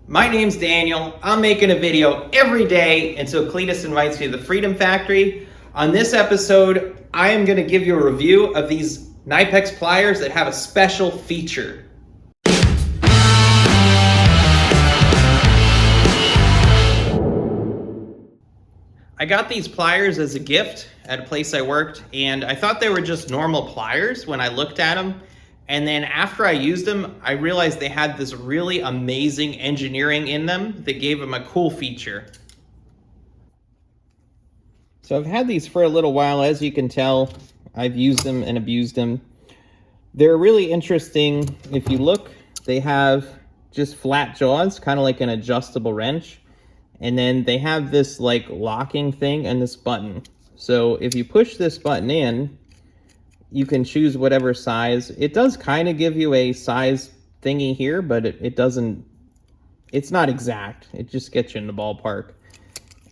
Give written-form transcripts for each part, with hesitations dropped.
My name's Daniel. I'm making a video every day until Cleetus invites me to the Freedom Factory. On this episode, I am going to give you a review of these Knipex pliers that have a special feature. I got these pliers as a gift at a place I worked, and I thought they were just normal pliers when I looked at them. And then after I used them, I realized they had this really amazing engineering in them that gave them a cool feature. So I've had these for a little while. As you can tell, I've used them and abused them. They're really interesting. If you look, they have just flat jaws, kind of like an adjustable wrench. And then they have this like locking thing and this button. So if you push this button in, you can choose whatever size. It does kind of give you a size thingy here, but it doesn't, it's not exact. It just gets you in the ballpark.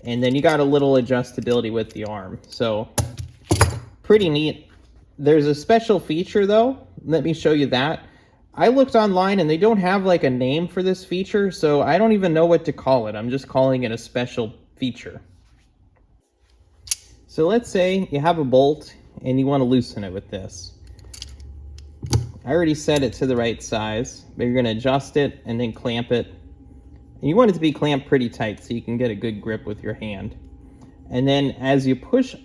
And then you got a little adjustability with the arm. So pretty neat. There's a special feature though. Let me show you that. I looked online and they don't have like a name for this feature, so I don't even know what to call it. I'm just calling it a special feature. So let's say you have a bolt and you want to loosen it with this. I already set it to the right size, but you're going to adjust it and then clamp it. And you want it to be clamped pretty tight so you can get a good grip with your hand. And then as you push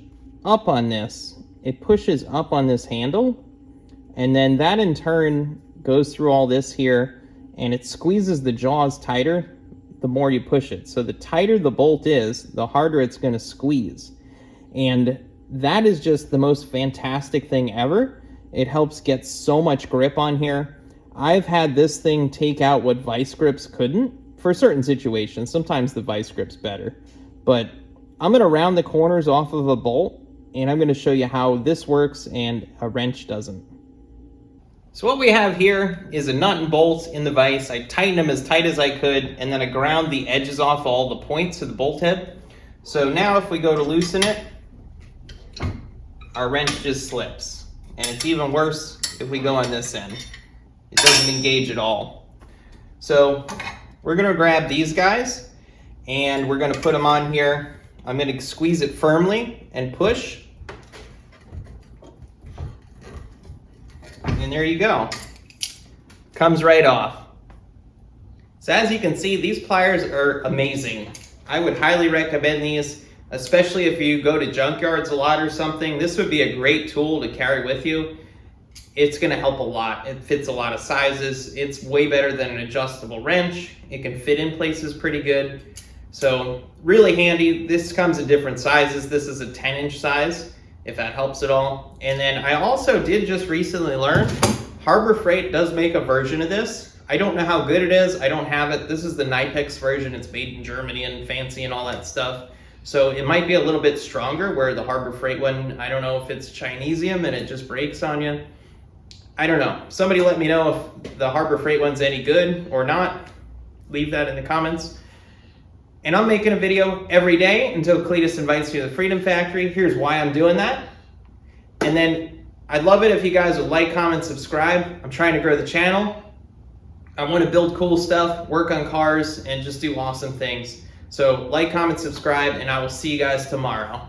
up on this, it pushes up on this handle, and then that in turn goes through all this here, and it squeezes the jaws tighter the more you push it. So the tighter the bolt is, the harder it's going to squeeze. And that is just the most fantastic thing ever. It helps get so much grip on here. I've had this thing take out what vice grips couldn't for certain situations. Sometimes the vice grip's better. But I'm going to round the corners off of a bolt, and I'm going to show you how this works and a wrench doesn't. So what we have here is a nut and bolt in the vise. I tightened them as tight as I could, and then I ground the edges off all the points of the bolt head. So now if we go to loosen it, our wrench just slips. And it's even worse if we go on this end. It doesn't engage at all. So we're gonna grab these guys and we're gonna put them on here. I'm gonna squeeze it firmly and push. And there you go. Comes right off. So as you can see, these pliers are amazing. I would highly recommend these, especially if you go to junkyards a lot or something. This would be a great tool to carry with you. It's gonna help a lot. It fits a lot of sizes. It's way better than an adjustable wrench. It can fit in places pretty good. So really handy. This comes in different sizes. This is a 10-inch size, if that helps at all. And then I also did just recently learn, Harbor Freight does make a version of this. I don't know how good it is. I don't have it. This is the Knipex version. It's made in Germany and fancy and all that stuff. So it might be a little bit stronger, where the Harbor Freight one, I don't know if it's Chinesium and it just breaks on you. I don't know. Somebody let me know if the Harbor Freight one's any good or not. Leave that in the comments. And I'm making a video every day until Cleetus invites me to the Freedom Factory. Here's why I'm doing that. And then I'd love it if you guys would like, comment, subscribe. I'm trying to grow the channel. I want to build cool stuff, work on cars, and just do awesome things. So like, comment, subscribe, and I will see you guys tomorrow.